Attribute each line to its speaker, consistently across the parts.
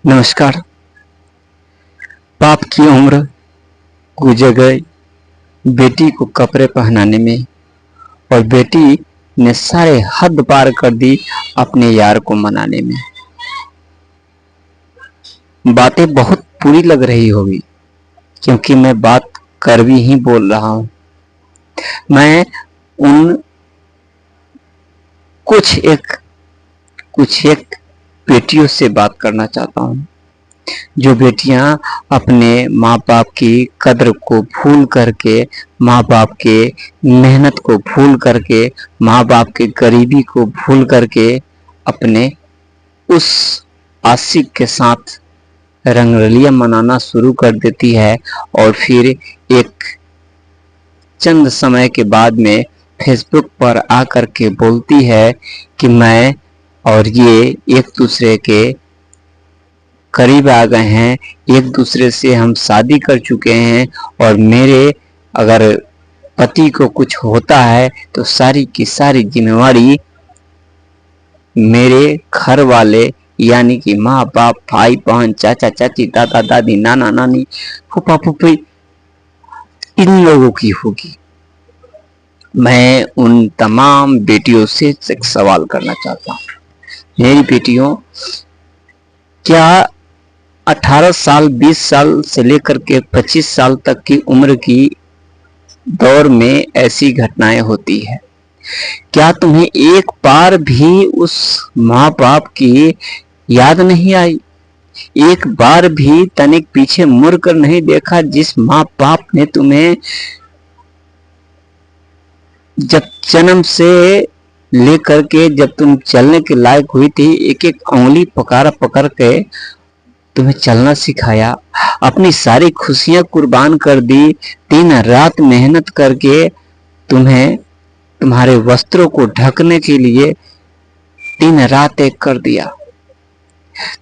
Speaker 1: नमस्कार। बाप की उम्र गुजर गई बेटी को कपड़े पहनाने में, और बेटी ने सारे हद पार कर दी अपने यार को मनाने में। बातें बहुत बुरी लग रही होगी क्योंकि मैं बात कड़वी ही बोल रहा हूं। मैं उन कुछ एक बेटियों से बात करना चाहता हूं जो बेटियां अपने माँ बाप की कद्र को भूल करके, माँ बाप के मेहनत को भूल करके, माँ बाप के गरीबी को भूल करके अपने उस आशिक के साथ रंगरलियां मनाना शुरू कर देती है, और फिर एक चंद समय के बाद में फेसबुक पर आकर के बोलती है कि मैं और ये एक दूसरे के करीब आ गए हैं, एक दूसरे से हम शादी कर चुके हैं, और मेरे अगर पति को कुछ होता है तो सारी की सारी जिम्मेवारी मेरे घर वाले यानी कि माँ बाप, भाई बहन, चाचा चाची, दादा दादी, नाना नानी, फूफा फूफी, इन लोगों की होगी। मैं उन तमाम बेटियों से एक सवाल करना चाहता हूँ। मेरी बेटियों, क्या 18 साल, 20 साल से लेकर के 25 साल तक की उम्र की दौर में ऐसी घटनाएं होती है? क्या तुम्हें एक बार भी उस माँ बाप की याद नहीं आई? एक बार भी तनिक पीछे मुड़ कर नहीं देखा जिस माँ बाप ने तुम्हें जब जन्म से लेकर के जब तुम चलने के लायक हुई थी, एक एक उंगली पकड़ के तुम्हें चलना सिखाया, अपनी सारी खुशियां कुर्बान कर दी, दिन रात मेहनत करके तुम्हें तुम्हारे वस्त्रों को ढकने के लिए दिन रात एक कर दिया,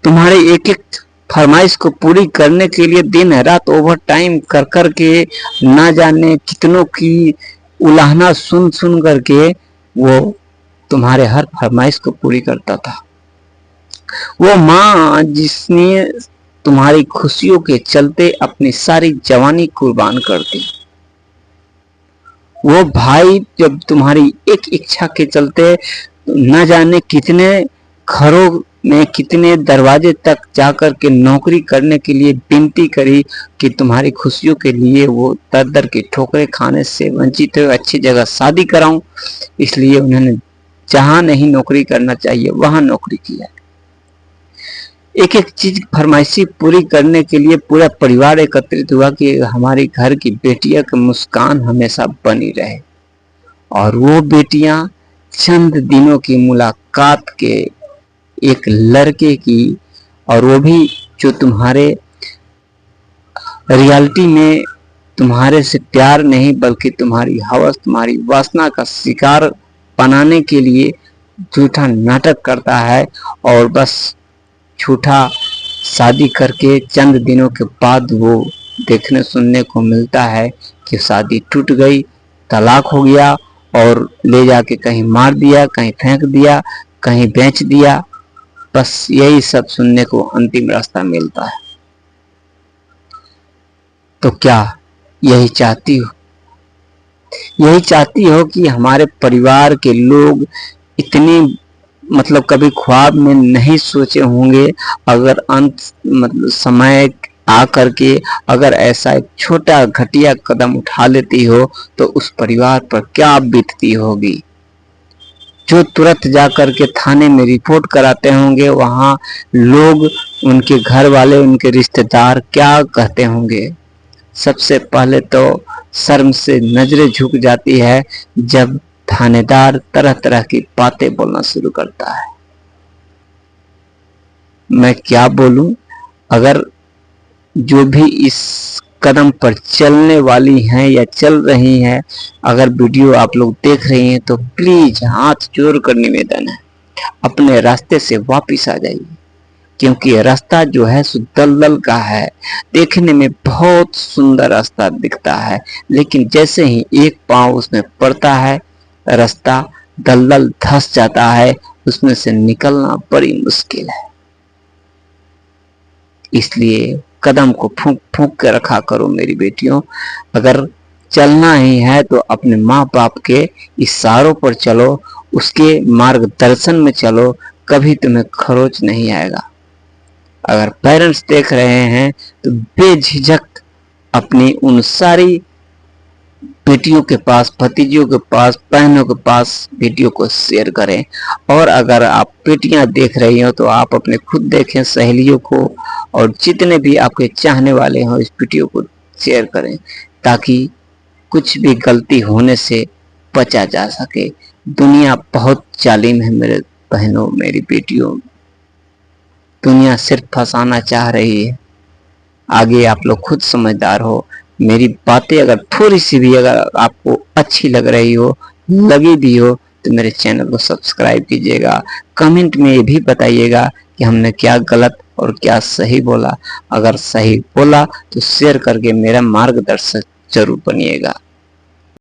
Speaker 1: तुम्हारे एक एक फरमाइश को पूरी करने के लिए दिन रात ओवर टाइम कर करके ना जाने कितनों की उलाहना सुन सुन करके वो तुम्हारे हर फरमाइश को पूरी करता था। वो माँ जिसने तुम्हारी खुशियों के चलते अपनी सारी जवानी कुर्बान कर दी, वो भाई जब तुम्हारी एक इच्छा के चलते न जाने कितने घरों में, कितने दरवाजे तक जाकर के नौकरी करने के लिए विनती करी कि तुम्हारी खुशियों के लिए वो दर दर की ठोकरें खाने से वंचित हुए, अच्छी जगह शादी कराऊं, इसलिए उन्होंने जहां नहीं नौकरी करना चाहिए वहां नौकरी किया। एक एक चीज फरमाइशी पूरी करने के लिए पूरा परिवार एकत्रित हुआ कि हमारे घर की बेटियां की मुस्कान हमेशा बनी रहे। और वो बेटियां चंद दिनों की मुलाकात के एक लड़के की, और वो भी जो तुम्हारे रियलिटी में तुम्हारे से प्यार नहीं बल्कि तुम्हारी हवस, तुम्हारी वासना का शिकार बनाने के लिए झूठा नाटक करता है, और बस झूठा शादी करके चंद दिनों के बाद वो देखने सुनने को मिलता है कि शादी टूट गई, तलाक हो गया, और ले जाके कहीं मार दिया, कहीं फेंक दिया, कहीं बेच दिया। बस यही सब सुनने को अंतिम रास्ता मिलता है। तो क्या यही चाहती हो? यही चाहती हो कि हमारे परिवार के लोग इतनी मतलब कभी ख्वाब में नहीं सोचे होंगे, अगर अंत मतलब समय आ करके अगर ऐसा एक छोटा घटिया कदम उठा लेती हो तो उस परिवार पर क्या बीतती होगी? जो तुरंत जाकर के थाने में रिपोर्ट कराते होंगे, वहां लोग, उनके घर वाले, उनके रिश्तेदार क्या कहते होंगे? सबसे पहले तो शर्म से नजरें झुक जाती है जब थानेदार तरह तरह की बातें बोलना शुरू करता है। मैं क्या बोलूं? अगर जो भी इस कदम पर चलने वाली हैं या चल रही हैं, अगर वीडियो आप लोग देख रही हैं तो प्लीज हाथ जोड़ कर निवेदन है, अपने रास्ते से वापस आ जाइए, क्योंकि रास्ता जो है सो दलदल का है। देखने में बहुत सुंदर रास्ता दिखता है, लेकिन जैसे ही एक पांव उसमें पड़ता है रास्ता दलदल धंस जाता है, उसमें से निकलना बड़ी मुश्किल है। इसलिए कदम को फूंक फूंक के रखा करो मेरी बेटियों। अगर चलना ही है तो अपने माँ बाप के इशारों पर चलो, उसके मार्गदर्शन में चलो, कभी तुम्हें खरोच नहीं आएगा। अगर पेरेंट्स देख रहे हैं तो बेझिझक अपनी उन सारी बेटियों के पास, भतीजियों के पास, बहनों के पास वीडियो को शेयर करें। और अगर आप बेटियां देख रही हो तो आप अपने खुद देखें, सहेलियों को और जितने भी आपके चाहने वाले हो इस वीडियो को शेयर करें, ताकि कुछ भी गलती होने से बचा जा सके। दुनिया बहुत जालिम है मेरे बहनों, मेरी बेटियों। दुनिया सिर्फ फंसाना चाह रही है। आगे आप लोग खुद समझदार हो। मेरी बातें अगर थोड़ी सी भी अगर आपको अच्छी लग रही हो, लगी भी हो, तो मेरे चैनल को सब्सक्राइब कीजिएगा। कमेंट में ये भी बताइएगा कि हमने क्या गलत और क्या सही बोला। अगर सही बोला तो शेयर करके मेरा मार्गदर्शक जरूर बनिएगा।